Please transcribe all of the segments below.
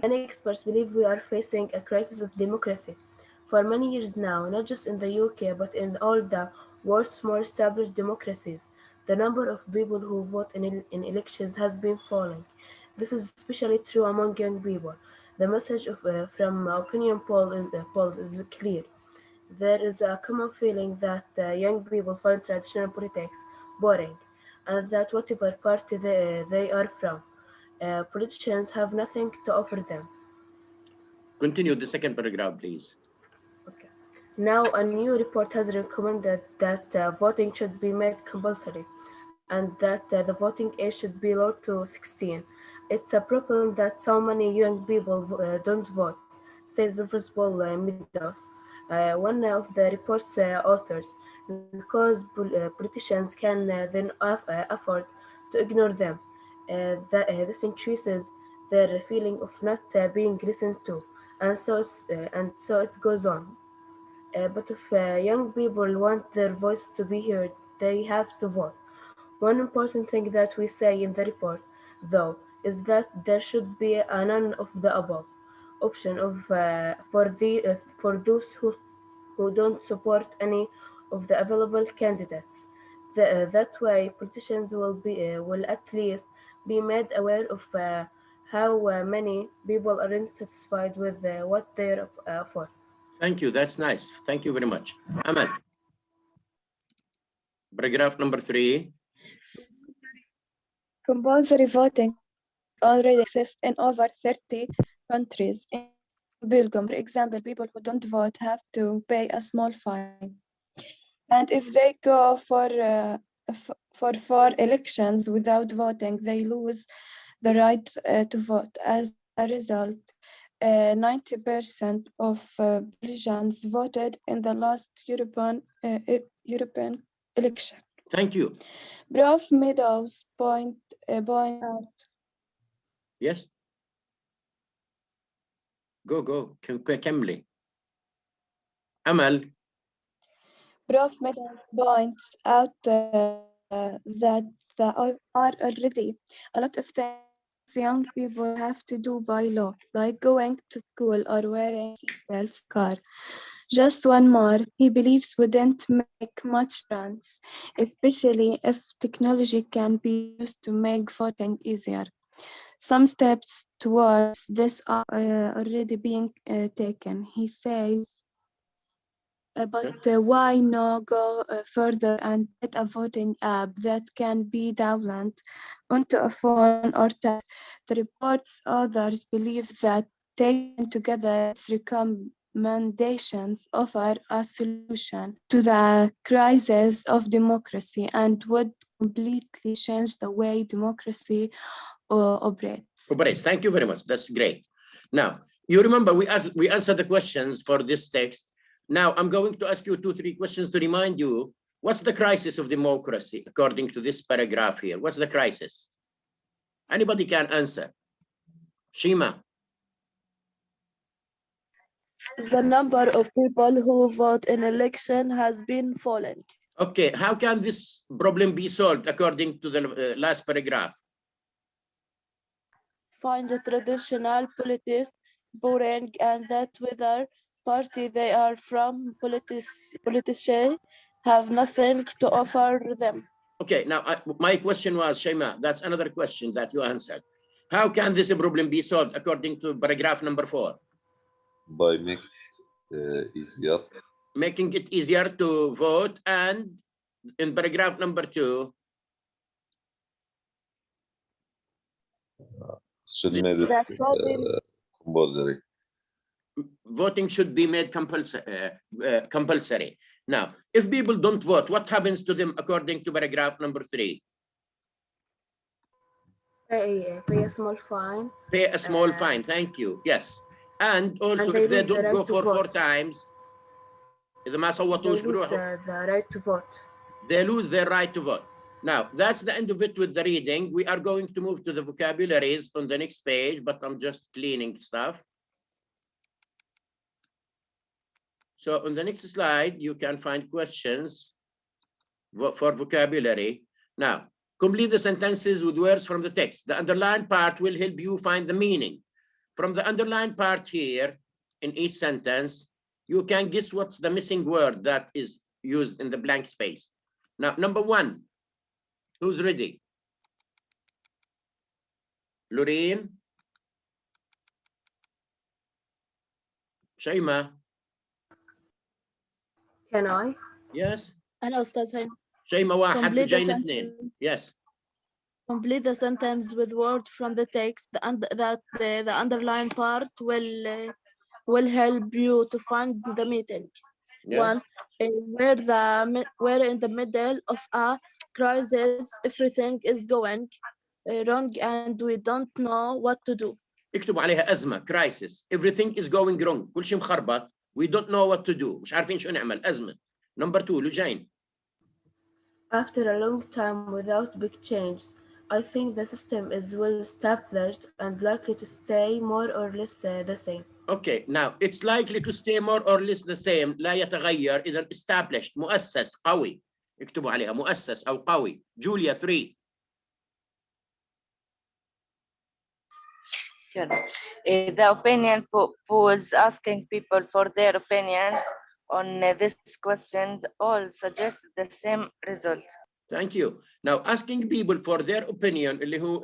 Many experts believe we are facing a crisis of democracy. For many years now, not just in the UK but in all the world's more established democracies, the number of people who vote in elections has been falling. This is especially true among young people. The message from polls is clear. There is a common feeling that young people find traditional politics boring, and that whatever party they are from, politicians have nothing to offer them. Continue the second paragraph, please. Okay. Now, a new report has recommended that voting should be made compulsory and that the voting age should be lowered to 16. It's a problem that so many young people don't vote, says Professor Meadows, one of the report's authors, because politicians can then afford to ignore them. This increases their feeling of not being listened to, and so it goes on. But if young people want their voice to be heard, they have to vote. One important thing that we say in the report, though, is that there should be a none of the above option for those who don't support any of the available candidates. That way, politicians will at least be made aware of how many people aren't satisfied with what they're for. Thank you. That's nice. Thank you very much. Amal, paragraph number 3. Compulsory voting already exists in over 30 countries. In Belgium, for example, people who don't vote have to pay a small fine. And if they go for 4 elections without voting, they lose the right to vote. As a result, 90% of Belgians voted in the last European election. Thank you. Prof. Meadows point out. Yes. Go. كملي. Amal. Prof. Meadows points out that there are already a lot of things young people have to do by law, like going to school or wearing seatbelts in car. Just one more, he believes wouldn't make much difference, especially if technology can be used to make voting easier. Some steps towards this are already being taken, he says. But why not go further and get a voting app that can be downloaded onto a phone or tablet? The report's authors believe that taken together, its recommendations offer a solution to the crisis of democracy and would completely change the way democracy operates. Thank you very much. That's great. Now, you remember we answered the questions for this text. Now, I'm going to ask you 2-3 questions to remind you, what's the crisis of democracy according to this paragraph here? What's the crisis? Anybody can answer. Shima. The number of people who vote in election has been falling. Okay, how can this problem be solved according to the last paragraph? Find the traditional politics boring and that whether party they are from, politicians have nothing to offer them. Okay, now my question was, Shema, that's another question that you answered. How can this problem be solved according to paragraph number 4? By making it easier. Making it easier to vote, and in paragraph number 2, should make it compulsory. Voting should be made compulsory. Now, if people don't vote, what happens to them according to paragraph number 3? Pay a small fine. Pay a small fine. Thank you. Yes. And also, if they don't go for 4 times, إذا ما صوتوش بروحهم, the right to vote. they lose their right to vote. Now, that's the end of it with the reading. We are going to move to the vocabularies on the next page, but I'm just cleaning stuff. So on the next slide, you can find questions for vocabulary. Now, complete the sentences with words from the text. The underlined part will help you find the meaning. from the underlined part here in each sentence, you can guess what's the missing word that is used in the blank space. Now, number one, who's ready? Lorraine? Shaima? Can I? Yes. أنا أستاذ هيثم. شيماء واحد Complete the وجاين sentence. اثنين. Yes. Complete the sentence with word from the text. The underlined part will help you to find the meeting. Yes. One, where in the middle of a crisis, everything is going wrong and we don't know what to do. اكتبوا عليها أزمة crisis. Everything is going wrong. كل شيء مخربط. We don't know what to do. مش عارفين شو نعمل. أزمة. Number two, لجين. After a long time without big changes, I think the system is well established and likely to stay more or less the same. Okay, now it's likely to stay more or less the same. لا يتغير. إذا established مؤسس قوي. اكتبوا عليها مؤسس أو قوي. جوليا 3. The opinion polls asking people for their opinions on this question all suggest the same result. Thank you. Now asking people for their opinion اللي هو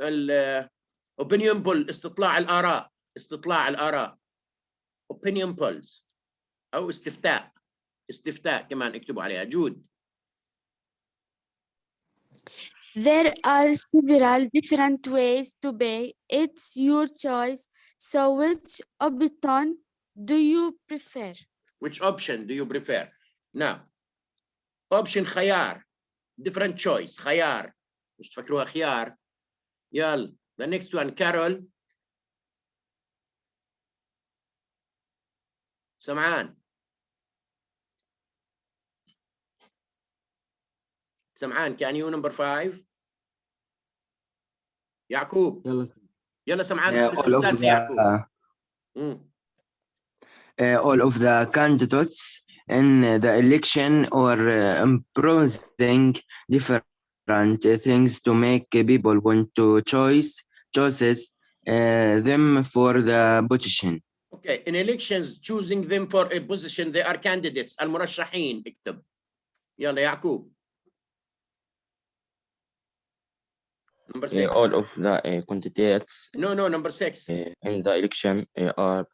opinion poll استطلاع الآراء. استطلاع الآراء. opinion polls أو استفتاء. استفتاء كمان اكتبوا عليها. جود. There are several different ways to pay. It's your choice. So which option do you prefer? Which option do you prefer? Now, option خيار. Different choice. خيار. مش تفكروها خيار. يلا. The next one, Carol. سمعان. سمعان, can you number 5? يعقوب. يلا سمعان. All of the candidates in the election are imposing different things to make people want to choose them for the position. Okay, in elections, choosing them for a position, they are candidates. المرشحين اكتب. يلا يعقوب. Number 6. All of the candidates. No, number 6. In the election are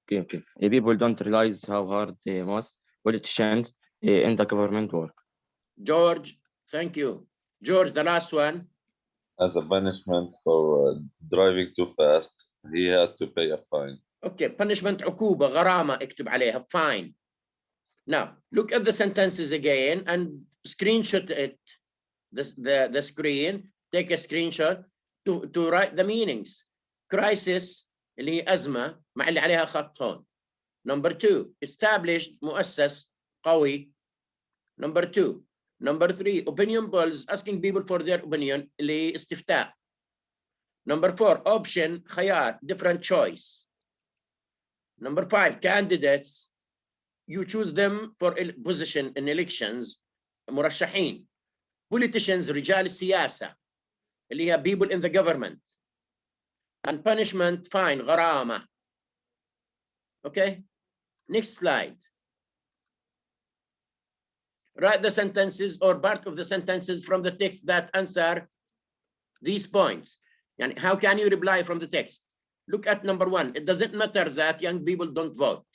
Okay. People don't realize how hard most politicians in the government work. George, thank you. George, the last one. As a punishment for driving too fast, he had to pay a fine. Okay, punishment عقوبة غرامة اكتب عليها fine. Now, look at the sentences again and screenshot it, the screen, take a screenshot to write the meanings. Crisis اللي هي أزمة مع اللي عليها خط هون. Number 2, established مؤسس قوي. Number 2. Number 3, opinion polls asking people for their opinion اللي استفتاء. Number 4, option خيار different choice. Number 5, candidates you choose them for a position in elections مرشحين. Politicians رجال السياسة اللي هي people in the government. And punishment fine غرامة. Okay, next slide. Write the sentences or part of the sentences from the text that answer these points. And how can you reply from the text? Look at number 1. It doesn't matter that young people don't vote.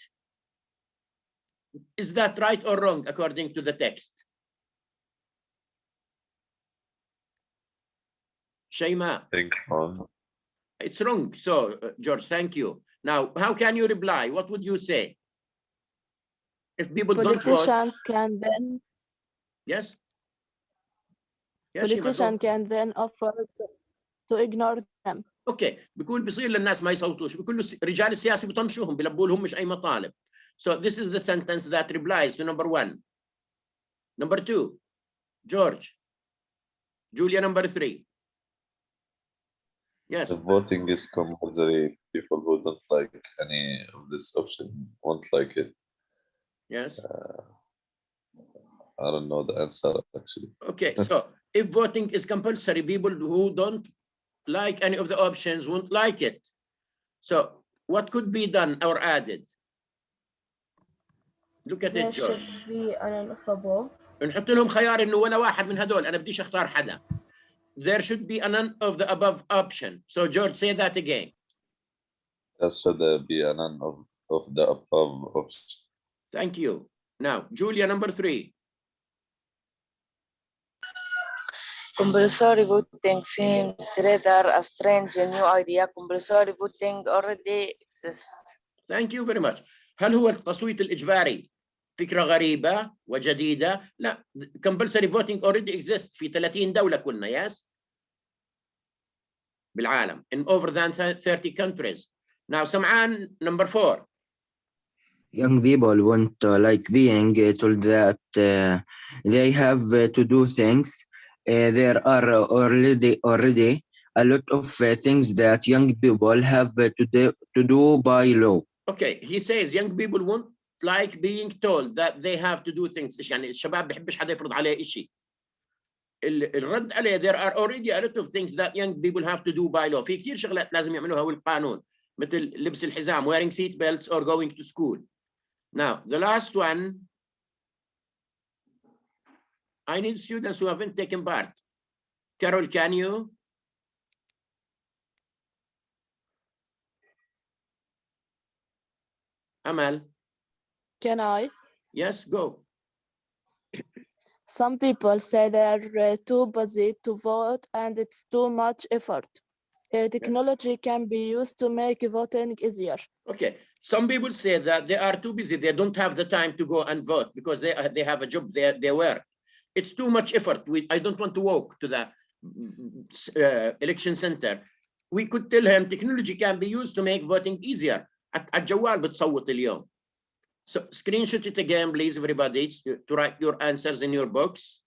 Is that right or wrong according to the text? Shaima. I think wrong. It's wrong. So, George, thank you. Now, how can you reply? What would you say? If people don't vote. Politicians can then. Yes. Politician can then offer to ignore them. اوكي بيقول بيصير للناس ما يصوتوش بيقول له رجال السياسي بيطنشوهم بيلبوا لهم مش اي مطالب. So this is the sentence that replies to number 1. Number 2, George. Julia, number 3. Yes. The voting is compulsory. People who don't like any of this option won't like it. Yes. I don't know the answer actually. Okay, so if voting is compulsory, people who don't like any of the options won't like it. So what could be done or added? Look at There it, George. should be an above. نحط لهم خيار انه ولا واحد من هدول، انا بديش اختار حدا. There should be none of the above option. So George, say that again. There should be none of the above option. Thank you. Now, Julia, number 3. Compulsory voting seems rather a strange new idea. Compulsory voting already exists. Thank you very much. هل هو التصويت الإجباري فكرة غريبة وجديدة؟ لا. Compulsory voting already exists في 30 دولة كلنا. Yes. بالعالم. In over than 30 countries. Now, سمعان, number 4. Young people want like being told that they have to do things. There are already a lot of things that young people have to do by law. Okay, he says young people won't like being told that they have to do things. إيش يعني الشباب بحبش حدا يفرض عليه إشي. الرد عليه there are already a lot of things that young people have to do by law. في كتير شغلات لازم يعملوها بالقانون مثل لبس الحزام, wearing seat belts or going to school. Now, the last one, I need students who haven't taken part. Carol, can you? Amal? Can I? Yes, go. Some people say they are too busy to vote and it's too much effort. Technology can be used to make voting easier. Okay, some people say that they are too busy. They don't have the time to go and vote because they have a job, they work. It's too much effort. I don't want to walk to the election center. We could tell him technology can be used to make voting easier. الجوال بتصوت اليوم. So screenshot it again, please, everybody, to write your answers in your books.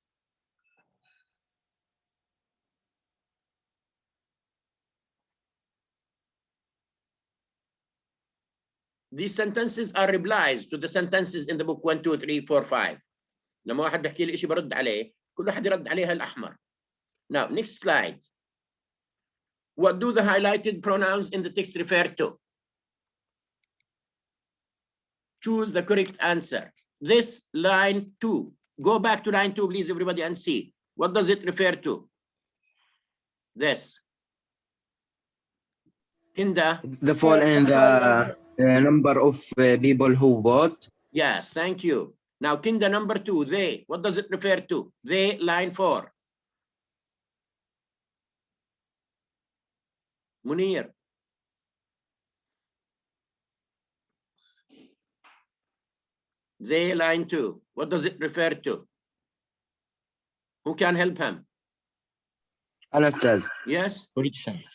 These sentences are replies to the sentences in the book 1, 2, 3, 4, 5. لما واحد بحكي لي شيء برد عليه، كل واحد يرد عليها الأحمر. Now, next slide. What do the highlighted pronouns in the text refer to? Choose the correct answer. This line 2. Go back to line 2, please, everybody, and see. What does it refer to? This. Kinda. The fall in the number of people who vote. Yes, thank you. Now, Kinda, number 2, they. What does it refer to? They, line 4. Munir. They, line 2. What does it refer to? Who can help him? Anastas. Yes? Politicians.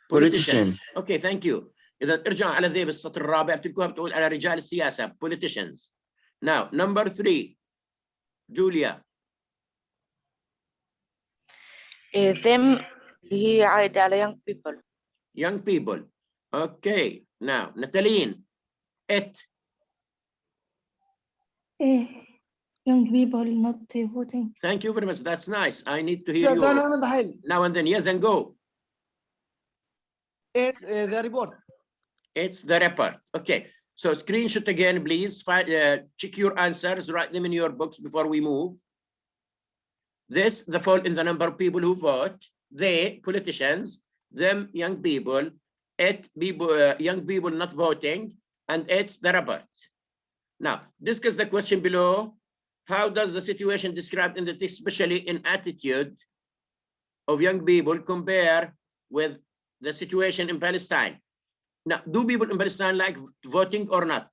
Politician. Okay, thank you. إذا ارجع على ذي بالسطر الرابع بتلقوها بتقول على رجال السياسة politicians. Now, number 3. Julia. Them هي عايدة على young people. Young people. Okay. Now, Nataline. It. Young people not voting. Thank you very much. That's nice. I need to hear you. Now and then. Yes, and go. It's the report. It's the report. Okay. So screenshot again, please. Check your answers. Write them in your books before we move. This, the fall in the number of people who vote. They, politicians. Them, young people. It, people, young people not voting. And it's the report. Now, discuss the question below. How does the situation described in the text, especially in attitude of young people, compare with the situation in Palestine? Now, do people in Palestine like voting or not?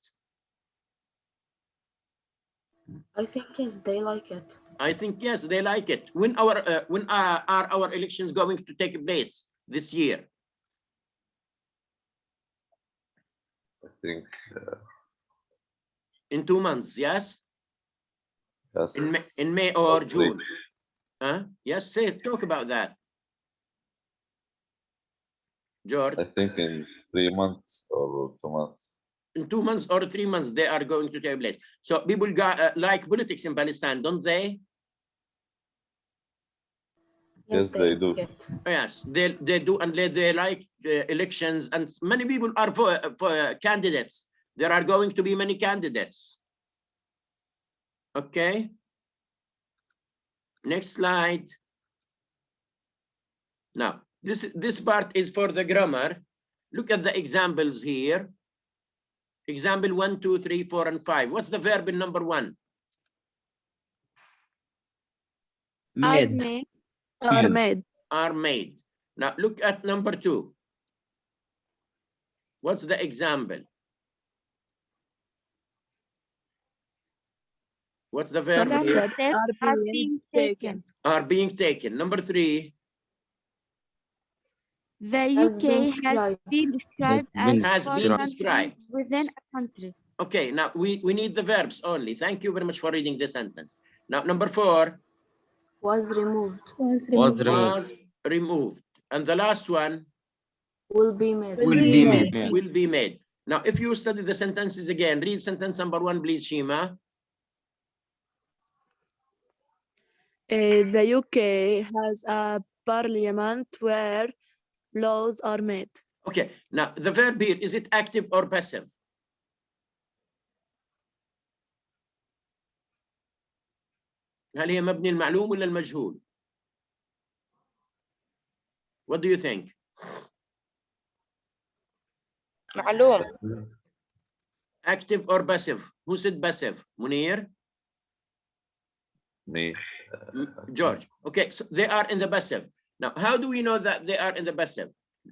I think yes, they like it. I think yes, they like it. When are our elections going to take place this year? I think in 2 months, yes? yes. In May or June? Yes, talk about that. George? I think in 3 months or 2 months. In 2 months or 3 months, they are going to take place. So people like politics in Palestine, don't they? Yes, they do. Yes, they do, and they like elections, and many people are for candidates. There are going to be many candidates. Okay. Next slide. Now, this part is for the grammar. Look at the examples here. Example 1, 2, 3, 4, and 5. What's the verb in number 1? Are Made. made. Are made. Are made. Now look at number 2. What's the example? What's the verb Some here? steps are being taken. Are being taken. Number 3. The Has been UK has been described as Has been foreign described. within a country. Okay, now we need the verbs only. Thank you very much for reading the sentence. Now number 4. Was removed. Was removed. Was removed. And the last one. Will be made. Will be made. Will be made. Now if you study the sentences again, read sentence number 1, please, Shima. The UK has a parliament where laws are made. Okay, now the verb here, is it active or passive? هل هي مبني المعلوم ولا المجهول؟ What do you think? معلوم. Active or passive? Who said passive? Munir? Me. George. Okay, so they are in the passive. Now, how do we know that they are in the passive?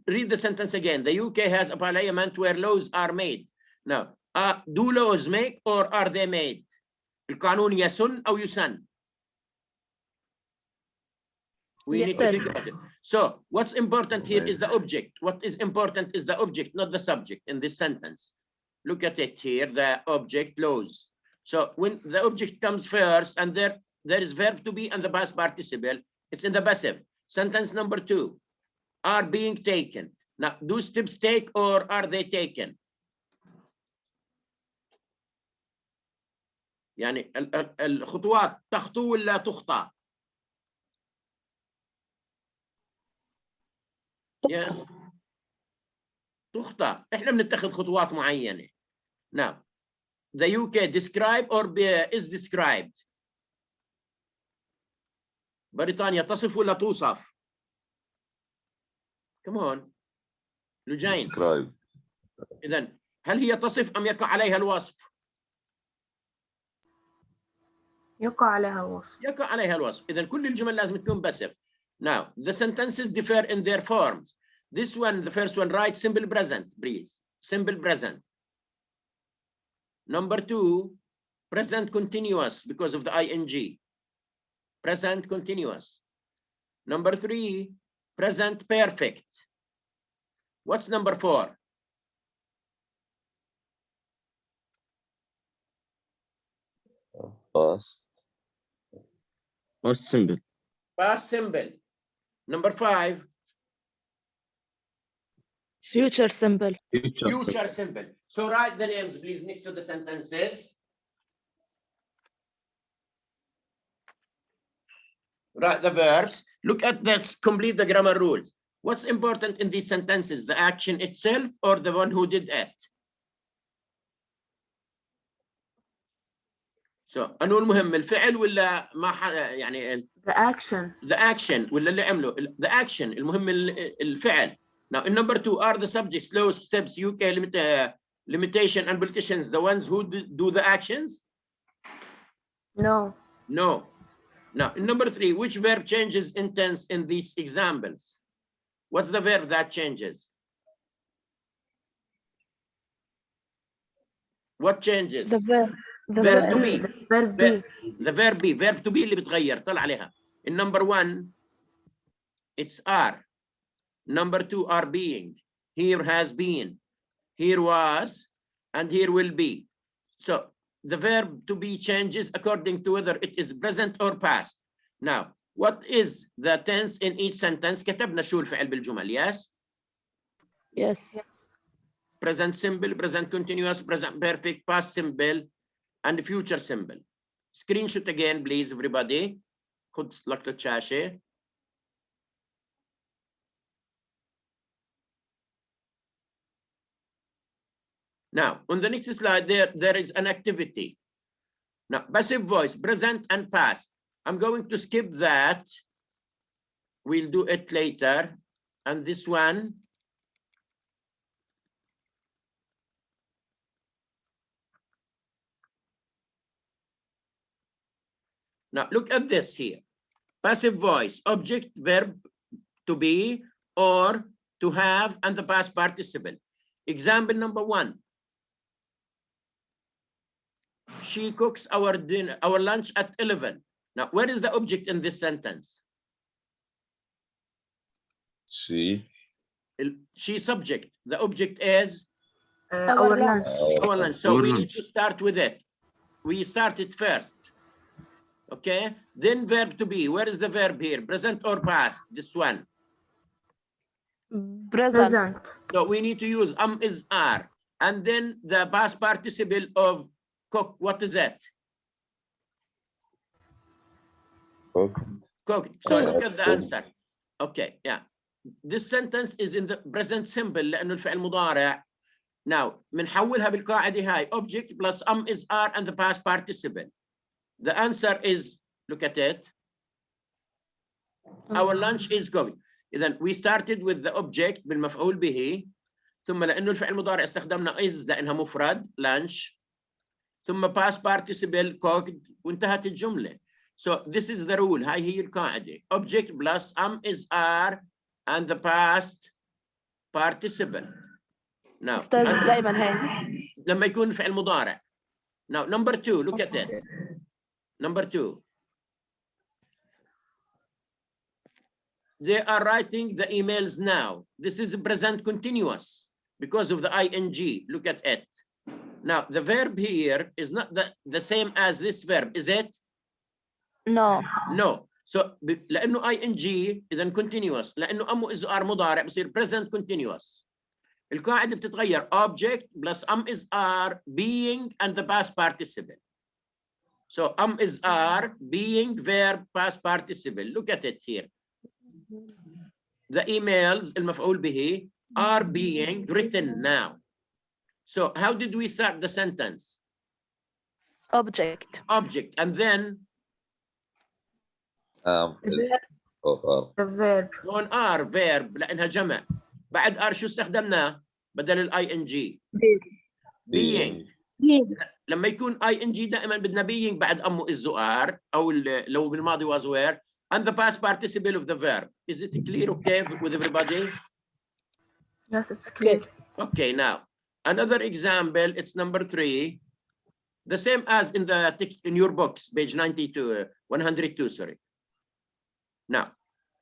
Read the sentence again. The UK has a parliament where laws are made. Now, do laws make or are they made? القانون يسن أو يسن? We need to think about it. So, what's important here is the object. What is important is the object, not the subject in this sentence. Look at it here, the object, laws. So, when the object comes first and there is verb to be and the past participle, it's in the passive. Sentence number 2, are being taken. Now, do steps take or are they taken? يعني الخطوات تخطو ولا تخطى؟ Yes. تخطى. احنا بنتخذ خطوات معينة. Now, the UK describe or is described. بريطانيا تصف ولا توصف؟ Come on. لجين. Describe. إذن هل هي تصف أم يقع عليها الوصف؟ يقع عليها الوصف. يقع عليها الوصف. إذن كل الجمل لازم تكون passive. Now, the sentences differ in their forms. This one, the first one, write simple present, please. Simple present. Number 2, present continuous because of the ing. Present continuous. Number 3, present perfect. What's number 4? Past. Most simple. Past simple. Number 5. Future simple. Future simple. So write the names, please, next to the sentences. Write the verbs. Look at this, complete the grammar rules. What's important in these sentences? The action itself or the one who did it? So أنو المهم الفعل ولا ما يعني The action. The action ولا اللي عمله the action المهم الفعل. Now in number 2, are the subjects, laws, steps, UK limitation and politicians the ones who do the actions? No. No. Now in number 3, which verb changes in tense in these examples? What's the verb that changes? What changes? The verb. The verb to verb. be. Verb be. The verb be. Verb to be اللي بتغير طلع عليها. In number 1, it's are. Number 2, are being. Here has been. Here was. And here will be. So the verb to be changes according to whether it is present or past. Now, what is the tense in each sentence? كتبنا شو الفعل بالجمل. Yes? Yes. Present simple, present continuous, present perfect, past simple, and future simple. Screenshot again, please, everybody. خد لقطة شاشة. Now, on the next slide, there is an activity. Now, passive voice, present and past. I'm going to skip that. We'll do it later. And this one. Now, look at this here. Passive voice, object, verb, to be, or to have, and the past participle. Example number 1. She cooks our lunch at 11. Now, where is the object in this sentence? She. She subject. The object is our lunch. our lunch. So Our we lunch. need to start with it. We start it first. Okay. Then verb to be. Where is the verb here? Present or past? This one. Present. So we need to use is are. And then the past participle of cook. What is that? Cook. So look at the answer. Okay. Yeah. This sentence is in the present simple لأنه الفعل مضارع. Now بنحولها بالقاعدة هاي object plus is are and the past participle. The answer is, look at it. Our lunch is going. إذن we started with the object بالمفعول به ثم لأنه الفعل المضارع استخدمنا is لأنها مفرد lunch ثم past participle cooked وانتهت الجملة. So this is the rule. هاي هي القاعدة. Object plus is are and the past participle. Now دائما هيك. لما يكون فعل مضارع. Now number 2, look at it. Number 2. They are writing the emails now. This is present continuous because of the ing. Look at it. Now the verb here is not the same as this verb, is it? No. No. So لأنه ing إذا continuous. لأنه is are مضارع بصير present continuous. القاعدة بتتغير object plus is are being and the past participle. So is are being verb past participle. Look at it here. The emails المفعول به are being written now. So how did we start the sentence? Object. Object and then is the verb. هون are verb لأنها جمع. بعد are شو استخدمناه بدل ing being. لما يكون ing دائما بدنا being بعد is are أو لو بالماضي was were and the past participle of the verb. Is it clear? Okay with everybody? Yes, it's clear. Okay, now another example. It's number 3. The same as in the text in your books, page 92, 102. Sorry. Now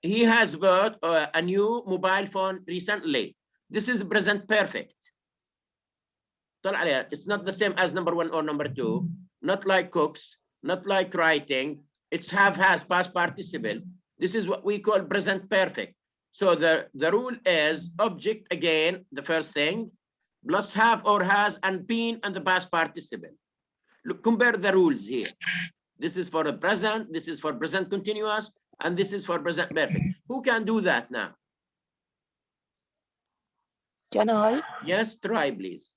he has bought a new mobile phone recently. This is present perfect. It's not the same as number 1 or number 2. Not like cooks, not like writing. It's have, has, past participle. This is what we call present perfect. So the rule is object again, the first thing, plus have or has and been and the past participle. Look, compare the rules here. This is for the present, this is for present continuous, and this is for present perfect. Who can do that now? Can I? Yes, try please.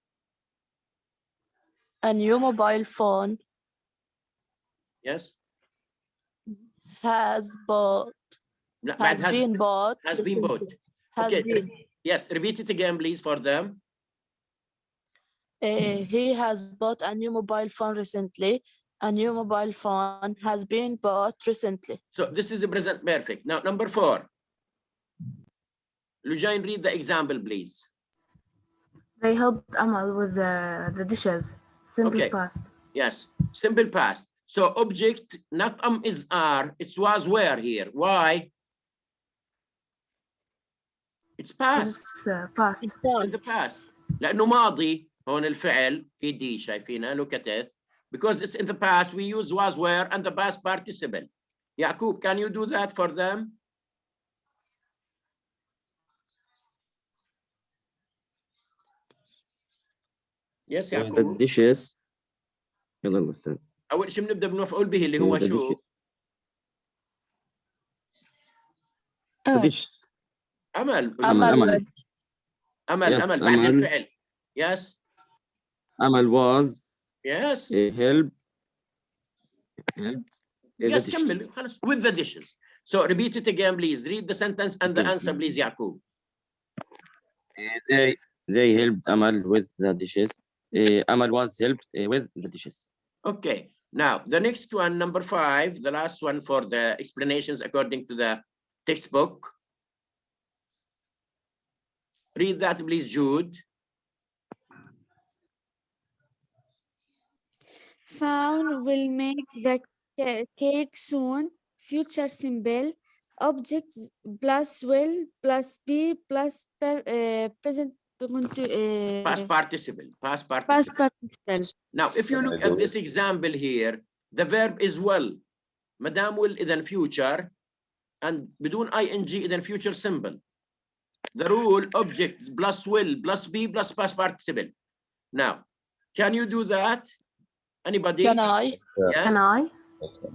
A new mobile phone Yes. has bought. Has been bought. Has been bought. Okay. Been. Yes, repeat it again, please, for them. He has bought a new mobile phone recently. A new mobile phone has been bought recently. So this is a present perfect. Now, number 4. Lujain, read the example, please. They helped Amal with the dishes. Simple past. Yes, simple past. So object, not is are, it was where here. Why? It's past. It's past. It's in the past. لأنه ماضي هون الفعل في دي شايفينها. Look at it. Because it's in the past, we use was where and the past participle. Yaqub, can you do that for them? Yes, The Yaqub. dishes. يلا المثال. أول شيء بنبدأ بمفعول به اللي هو شو؟ The dishes. أمل. أمل. أمل Yes, بعد أمل. الفعل. Yes. Amal was Yes. help the Yes, dishes. كمل خلاص with the dishes. So repeat it again, please. Read the sentence and the Okay. answer, please, Yaqub. They helped Amal with the dishes. Amal was helped with the dishes. Okay. Now the next one, number 5, the last one for the explanations according to the textbook. Read that, please, Jude. Fawn will make the cake soon. Future simple. Objects plus will plus be plus present Past participle. Past past participle. participle. Now, if you Can I look do at this it? example here, the verb is well. Madam will إذن future, and بدون ing إذن future simple. The rule object plus will plus be plus past participle. Now, can you do that? Anybody? Can I? Yes. Can I? Okay.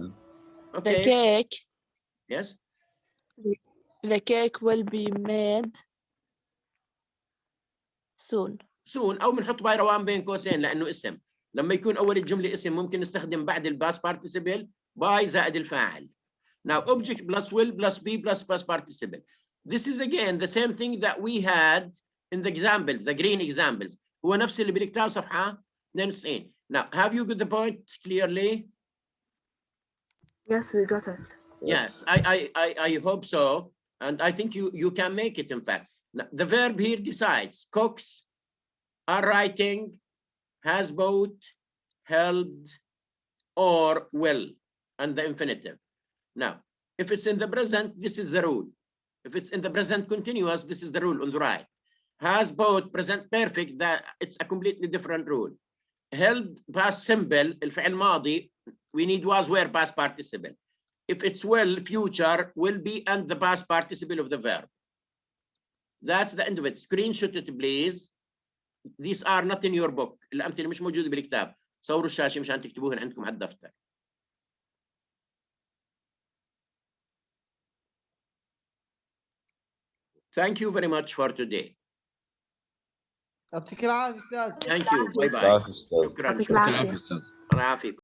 The Okay. cake, Yes. the cake will be made soon. soon او بنحط باي روان بين قوسين لانه اسم. لما يكون اول الجمله اسم ممكن نستخدم بعد الباس participle باي زائد الفاعل. Now object plus will plus be plus past participle. This is again the same thing that we had in the example, the green examples. هو نفس اللي بالكتاب صفحه 92. Now have you got the point clearly? Yes, we got it. Yes, I hope so, and I think you can make it. In fact, now, the verb here decides. Cooks are writing, has bought, helped, or will, and the infinitive. Now, if it's in the present, this is the rule. If it's in the present continuous, this is the rule on the right. Has bought, present perfect, that it's a completely different rule. Helped, past simple, الفعل ماضي, we need was, were, past participle. If it's will, future, will be, and the past participle of the verb. That's the end of it. Screenshot it, please. These are not in your book. الأمثلة مش موجودة بالكتاب. صوروا الشاشة مشان تكتبوهن عندكم على الدفتر. Thank you very much for today. يعطيك العافية أستاذ. Thank you. Bye bye. Start. شكرا. يعطيك العافية. العافية.